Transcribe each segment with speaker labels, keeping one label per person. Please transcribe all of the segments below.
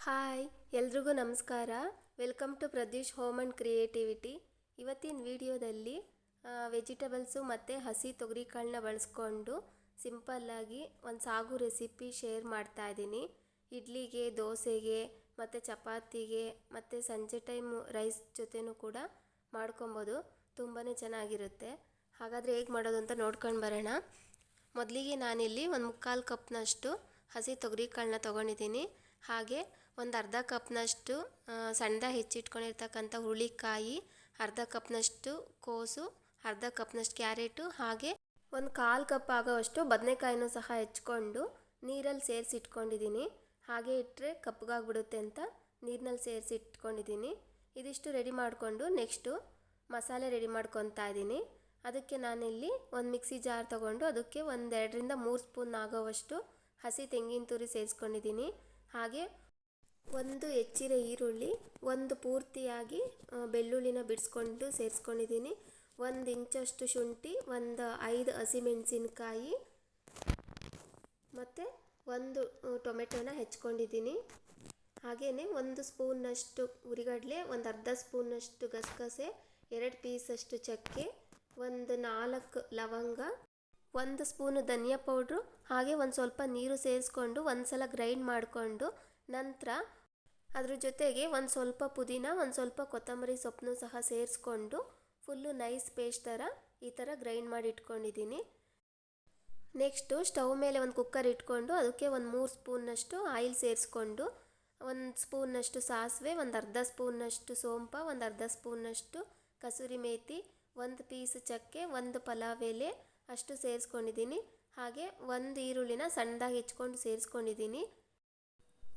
Speaker 1: Hi ಎಲ್ರಿಗೂ ನಮಸ್ಕಾರ. Welcome to Pradyush home and creativity. ಇವತ್ತಿನ ವಿಡಿಯೋದಲ್ಲಿ ವೆಜಿಟೇಬಲ್ಸು ಮತ್ತು ಹಸಿ ತೊಗರಿಕಾಳನ್ನ ಬಳಸ್ಕೊಂಡು ಸಿಂಪಲ್ಲಾಗಿ ಒಂದು ಸಾಗು ರೆಸಿಪಿ ಶೇರ್ ಮಾಡ್ತಾ ಇದ್ದೀನಿ. ಇಡ್ಲಿಗೆ, ದೋಸೆಗೆ ಮತ್ತು ಚಪಾತಿಗೆ ಮತ್ತು ಸಂಜೆ ಟೈಮು ರೈಸ್ ಜೊತೆನೂ ಕೂಡ ಮಾಡ್ಕೊಬೋದು. ತುಂಬಾ ಚೆನ್ನಾಗಿರುತ್ತೆ. ಹಾಗಾದರೆ ಹೇಗೆ ಮಾಡೋದು ಅಂತ ನೋಡ್ಕೊಂಡು ಬರೋಣ. ಮೊದಲಿಗೆ ನಾನಿಲ್ಲಿ ಒಂದು 3/4 ಕಪ್ನಷ್ಟು ಹಸಿ ತೊಗರಿಕಾಳನ್ನ ತೊಗೊಂಡಿದ್ದೀನಿ. ಹಾಗೆ ಒಂದು ಅರ್ಧ ಕಪ್ನಷ್ಟು ಸಣ್ಣದಾಗಿ ಹೆಚ್ಚಿಟ್ಕೊಂಡಿರ್ತಕ್ಕಂಥ ಹುರುಳಿಕಾಯಿ, ಅರ್ಧ ಕಪ್ನಷ್ಟು ಕೋಸು, ಅರ್ಧ ಕಪ್ನಷ್ಟು ಕ್ಯಾರೆಟು, ಹಾಗೆ ಒಂದು 1/4 ಕಪ್ ಆಗೋವಷ್ಟು ಬದನೆಕಾಯಿನೂ ಸಹ ಹೆಚ್ಕೊಂಡು ನೀರಲ್ಲಿ ಸೇರಿಸಿ ಇಟ್ಕೊಂಡಿದ್ದೀನಿ. ಹಾಗೆ ಇಟ್ಟರೆ ಕಪ್ಪಗಾಗ್ಬಿಡುತ್ತೆ ಅಂತ ನೀರಿನಲ್ಲಿ ಸೇರಿಸಿ ಇಟ್ಕೊಂಡಿದ್ದೀನಿ. ಇದಿಷ್ಟು ರೆಡಿ ಮಾಡಿಕೊಂಡು ನೆಕ್ಸ್ಟು ಮಸಾಲೆ ರೆಡಿ ಮಾಡ್ಕೊತಾ ಇದ್ದೀನಿ. ಅದಕ್ಕೆ ನಾನಿಲ್ಲಿ ಒಂದು ಮಿಕ್ಸಿ ಜಾರ್ ತೊಗೊಂಡು ಅದಕ್ಕೆ 2-3 ಸ್ಪೂನ್ ಆಗೋವಷ್ಟು ಹಸಿ ತೆಂಗಿನ ತುರಿ ಸೇರಿಸ್ಕೊಂಡಿದ್ದೀನಿ. ಹಾಗೆ ಒಂದು ಹೆಚ್ಚಿದ ಈರುಳ್ಳಿ, ಒಂದು ಪೂರ್ತಿಯಾಗಿ ಬೆಳ್ಳುಳ್ಳಿನ ಬಿಡಿಸ್ಕೊಂಡು ಸೇರಿಸ್ಕೊಂಡಿದ್ದೀನಿ. 1 ಇಂಚಷ್ಟು ಶುಂಠಿ, ಒಂದು 5 ಹಸಿಮೆಣಸಿನ್ಕಾಯಿ ಮತ್ತು 1 ಟೊಮೆಟೊನ ಹೆಚ್ಕೊಂಡಿದ್ದೀನಿ. ಹಾಗೆಯೇ 1 ಸ್ಪೂನ್ನಷ್ಟು ಹುರಿಗಡಲೆ, ಒಂದು ಅರ್ಧ ಸ್ಪೂನ್ನಷ್ಟು ಗಸಗಸೆ, 2 ಪೀಸಷ್ಟು ಚಕ್ಕೆ, ಒಂದು 4 ಲವಂಗ, 1 ಸ್ಪೂನು ಧನಿಯಾ ಪೌಡ್ರು, ಹಾಗೆ ಒಂದು ಸ್ವಲ್ಪ ನೀರು ಸೇರಿಸ್ಕೊಂಡು ಒಂದು ಸಲ ಗ್ರೈಂಡ್ ಮಾಡಿಕೊಂಡು ನಂತರ ಅದ್ರ ಜೊತೆಗೆ ಒಂದು ಸ್ವಲ್ಪ ಪುದೀನ, ಒಂದು ಸ್ವಲ್ಪ ಕೊತ್ತಂಬರಿ ಸೊಪ್ಪನ್ನು ಸಹ ಸೇರಿಸ್ಕೊಂಡು ಫುಲ್ಲು ನೈಸ್ ಪೇಸ್ಟ್ ಥರ ಈ ಥರ ಗ್ರೈಂಡ್ ಮಾಡಿ ಇಟ್ಕೊಂಡಿದ್ದೀನಿ. ನೆಕ್ಸ್ಟು ಸ್ಟವ್ ಮೇಲೆ ಒಂದು ಕುಕ್ಕರ್ ಇಟ್ಕೊಂಡು ಅದಕ್ಕೆ ಒಂದು 3 ಸ್ಪೂನ್ನಷ್ಟು ಆಯಿಲ್ ಸೇರಿಸ್ಕೊಂಡು 1 ಸ್ಪೂನ್ನಷ್ಟು ಸಾಸಿವೆ, ಒಂದು ಅರ್ಧ ಸ್ಪೂನ್ನಷ್ಟು ಸೋಂಪು, ಒಂದು ಅರ್ಧ ಸ್ಪೂನ್ನಷ್ಟು ಕಸೂರಿ ಮೇಥಿ, 1 ಪೀಸ್ ಚಕ್ಕೆ, 1 ಪಲಾವ್ ಎಲೆ ಅಷ್ಟು ಸೇರಿಸ್ಕೊಂಡಿದ್ದೀನಿ. ಹಾಗೆ 1 ಈರುಳ್ಳಿನ ಸಣ್ಣದಾಗಿ ಹೆಚ್ಕೊಂಡು ಸೇರಿಸ್ಕೊಂಡಿದ್ದೀನಿ.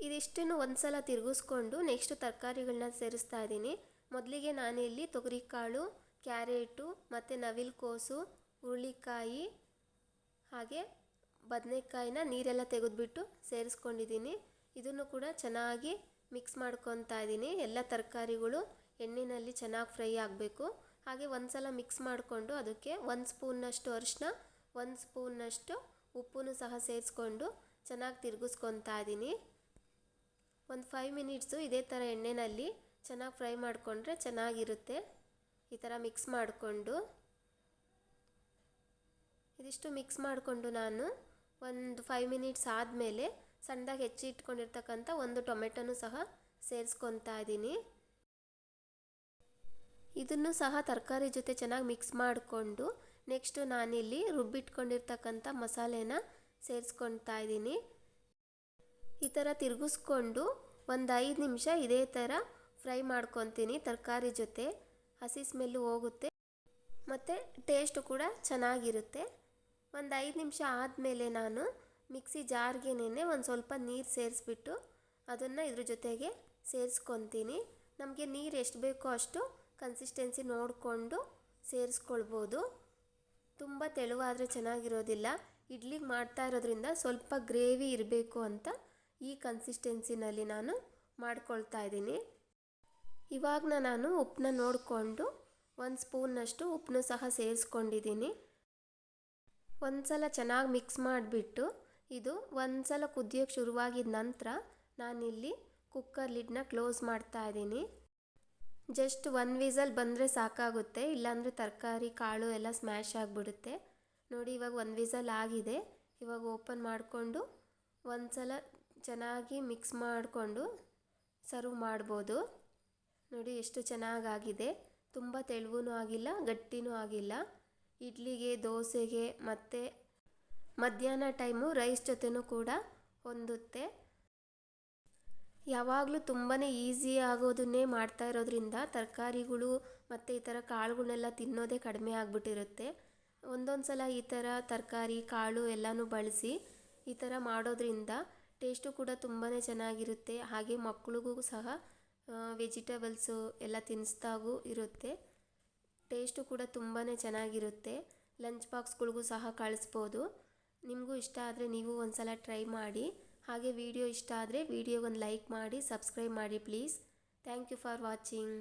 Speaker 1: ಇದಿಷ್ಟನ್ನು ಒಂದು ಸಲ ತಿರುಗಿಸ್ಕೊಂಡು ನೆಕ್ಸ್ಟ್ ತರಕಾರಿಗಳನ್ನ ಸೇರಿಸ್ತಾ ಇದ್ದೀನಿ. ಮೊದಲಿಗೆ ನಾನಿಲ್ಲಿ ತೊಗರಿಕಾಳು, ಕ್ಯಾರೆಟು ಮತ್ತು ನವಿಲುಕೋಸು, ಹುರುಳಿಕಾಯಿ ಹಾಗೆ ಬದನೆಕಾಯಿನ ನೀರೆಲ್ಲ ತೆಗೆದುಬಿಟ್ಟು ಸೇರಿಸ್ಕೊಂಡಿದ್ದೀನಿ. ಇದನ್ನು ಕೂಡ ಚೆನ್ನಾಗಿ ಮಿಕ್ಸ್ ಮಾಡ್ಕೊತಾ ಇದ್ದೀನಿ. ಎಲ್ಲ ತರಕಾರಿಗಳು ಎಣ್ಣೆಯಲ್ಲಿ ಚೆನ್ನಾಗಿ ಫ್ರೈ ಆಗಬೇಕು. ಹಾಗೆ ಒಂದು ಸಲ ಮಿಕ್ಸ್ ಮಾಡಿಕೊಂಡು ಅದಕ್ಕೆ 1 ಸ್ಪೂನ್ನಷ್ಟು ಅರಿಶಿನ, 1 ಸ್ಪೂನ್ನಷ್ಟು ಉಪ್ಪನ್ನು ಸಹ ಸೇರಿಸ್ಕೊಂಡು ಚೆನ್ನಾಗಿ ತಿರುಗಿಸ್ಕೊತಾ ಇದ್ದೀನಿ. ಒಂದು 5 ಮಿನಿಟ್ಸು ಇದೇ ಥರ ಎಣ್ಣೆಯಲ್ಲಿ ಚೆನ್ನಾಗಿ ಫ್ರೈ ಮಾಡಿಕೊಂಡ್ರೆ ಚೆನ್ನಾಗಿರುತ್ತೆ. ಈ ಥರ ಮಿಕ್ಸ್ ಮಾಡಿಕೊಂಡು ಇದಿಷ್ಟು ಮಿಕ್ಸ್ ಮಾಡಿಕೊಂಡು ನಾನು ಒಂದು 5 ಮಿನಿಟ್ಸ್ ಆದಮೇಲೆ ಸಣ್ಣದಾಗಿ ಹೆಚ್ಚಿಟ್ಕೊಂಡಿರ್ತಕ್ಕಂಥ 1 ಟೊಮೆಟೊನೂ ಸಹ ಸೇರಿಸ್ಕೊತಾ ಇದ್ದೀನಿ. ಇದನ್ನು ಸಹ ತರಕಾರಿ ಜೊತೆ ಚೆನ್ನಾಗಿ ಮಿಕ್ಸ್ ಮಾಡಿಕೊಂಡು ನೆಕ್ಸ್ಟು ನಾನಿಲ್ಲಿ ರುಬ್ಬಿಟ್ಕೊಂಡಿರ್ತಕ್ಕಂಥ ಮಸಾಲೆನ ಸೇರಿಸ್ಕೊತಾ ಇದ್ದೀನಿ. ಈ ಥರ ತಿರುಗಿಸ್ಕೊಂಡು ಒಂದು 5 ನಿಮಿಷ ಇದೇ ಥರ ಫ್ರೈ ಮಾಡ್ಕೊತೀನಿ. ತರಕಾರಿ ಜೊತೆ ಹಸಿ ಸ್ಮೆಲ್ಲು ಹೋಗುತ್ತೆ ಮತ್ತು ಟೇಸ್ಟು ಕೂಡ ಚೆನ್ನಾಗಿರುತ್ತೆ. ಒಂದು 5 ನಿಮಿಷ ಆದಮೇಲೆ ನಾನು ಮಿಕ್ಸಿ ಜಾರ್ಗೆನೇ ಒಂದು ಸ್ವಲ್ಪ ನೀರು ಸೇರಿಸ್ಬಿಟ್ಟು ಅದನ್ನು ಇದ್ರ ಜೊತೆಗೆ ಸೇರಿಸ್ಕೊತೀನಿ. ನಮಗೆ ನೀರು ಎಷ್ಟು ಬೇಕೋ ಅಷ್ಟು ಕನ್ಸಿಸ್ಟೆನ್ಸಿ ನೋಡಿಕೊಂಡು ಸೇರಿಸ್ಕೊಳ್ಬೋದು. ತುಂಬ ತೆಳುವಾದರೆ ಚೆನ್ನಾಗಿರೋದಿಲ್ಲ. ಇಡ್ಲಿಗೆ ಮಾಡ್ತಾ ಇರೋದ್ರಿಂದ ಸ್ವಲ್ಪ ಗ್ರೇವಿ ಇರಬೇಕು ಅಂತ ಈ ಕನ್ಸಿಸ್ಟೆನ್ಸಿನಲ್ಲಿ ನಾನು ಮಾಡ್ಕೊಳ್ತಾ ಇದ್ದೀನಿ. ಇವಾಗ ನಾನು ಉಪ್ಪನ್ನ ನೋಡಿಕೊಂಡು 1 ಸ್ಪೂನ್ನಷ್ಟು ಉಪ್ಪನ್ನು ಸಹ ಸೇರಿಸ್ಕೊಂಡಿದ್ದೀನಿ. ಒಂದು ಸಲ ಚೆನ್ನಾಗಿ ಮಿಕ್ಸ್ ಮಾಡಿಬಿಟ್ಟು ಇದು ಒಂದು ಸಲ ಕುದಿಯೋಕ್ಕೆ ಶುರುವಾಗಿದ ನಂತರ ನಾನಿಲ್ಲಿ ಕುಕ್ಕರ್ ಲಿಡ್ನ ಕ್ಲೋಸ್ ಮಾಡ್ತಾ ಇದ್ದೀನಿ. ಜಸ್ಟ್ 1 ವಿಸಲ್ ಬಂದರೆ ಸಾಕಾಗುತ್ತೆ, ಇಲ್ಲಾಂದರೆ ತರಕಾರಿ ಕಾಳು ಎಲ್ಲ ಸ್ಮ್ಯಾಶ್ ಆಗಿಬಿಡುತ್ತೆ. ನೋಡಿ ಇವಾಗ 1 ವಿಸಲ್ ಆಗಿದೆ. ಇವಾಗ ಓಪನ್ ಮಾಡಿಕೊಂಡು ಒಂದು ಸಲ ಚೆನ್ನಾಗಿ ಮಿಕ್ಸ್ ಮಾಡಿಕೊಂಡು ಸರ್ವ್ ಮಾಡ್ಬೋದು. ನೋಡಿ ಎಷ್ಟು ಚೆನ್ನಾಗಾಗಿದೆ. ತುಂಬ ತೆಳುವೂ ಆಗಿಲ್ಲ, ಗಟ್ಟಿನೂ ಆಗಿಲ್ಲ. ಇಡ್ಲಿಗೆ, ದೋಸೆಗೆ ಮತ್ತು ಮಧ್ಯಾಹ್ನ ಟೈಮು ರೈಸ್ ಜೊತೆನೂ ಕೂಡ ಹೊಂದುತ್ತೆ. ಯಾವಾಗಲೂ ತುಂಬಾ ಈಸಿ ಆಗೋದನ್ನೇ ಮಾಡ್ತಾ ಇರೋದ್ರಿಂದ ತರಕಾರಿಗಳು ಮತ್ತು ಈ ಥರ ಕಾಳುಗಳನ್ನೆಲ್ಲ ತಿನ್ನೋದೇ ಕಡಿಮೆ ಆಗಿಬಿಟ್ಟಿರುತ್ತೆ. ಒಂದೊಂದು ಸಲ ಈ ಥರ ತರಕಾರಿ ಕಾಳು ಎಲ್ಲನೂ ಬಳಸಿ ಈ ಥರ ಮಾಡೋದ್ರಿಂದ ಟೇಸ್ಟು ಕೂಡ ತುಂಬಾ ಚೆನ್ನಾಗಿರುತ್ತೆ. ಹಾಗೆ ಮಕ್ಳಿಗೂ ಸಹ ವೆಜಿಟೇಬಲ್ಸು ಎಲ್ಲ ತಿನ್ನಿಸ್ದಾಗೂ ಇರುತ್ತೆ. ಟೇಸ್ಟು ಕೂಡ ತುಂಬಾ ಚೆನ್ನಾಗಿರುತ್ತೆ. ಲಂಚ್ ಬಾಕ್ಸ್ಗಳಿಗೂ ಸಹ ಕಳಿಸ್ಬೋದು. ನಿಮಗೂ ಇಷ್ಟ ಆದರೆ ನೀವು ಒಂದು ಸಲ ಟ್ರೈ ಮಾಡಿ. ಹಾಗೆ ವಿಡಿಯೋ ಇಷ್ಟ ಆದರೆ ವಿಡಿಯೋಗೊಂದು ಲೈಕ್ ಮಾಡಿ, ಸಬ್ಸ್ಕ್ರೈಬ್ ಮಾಡಿ please. Thank you for watching.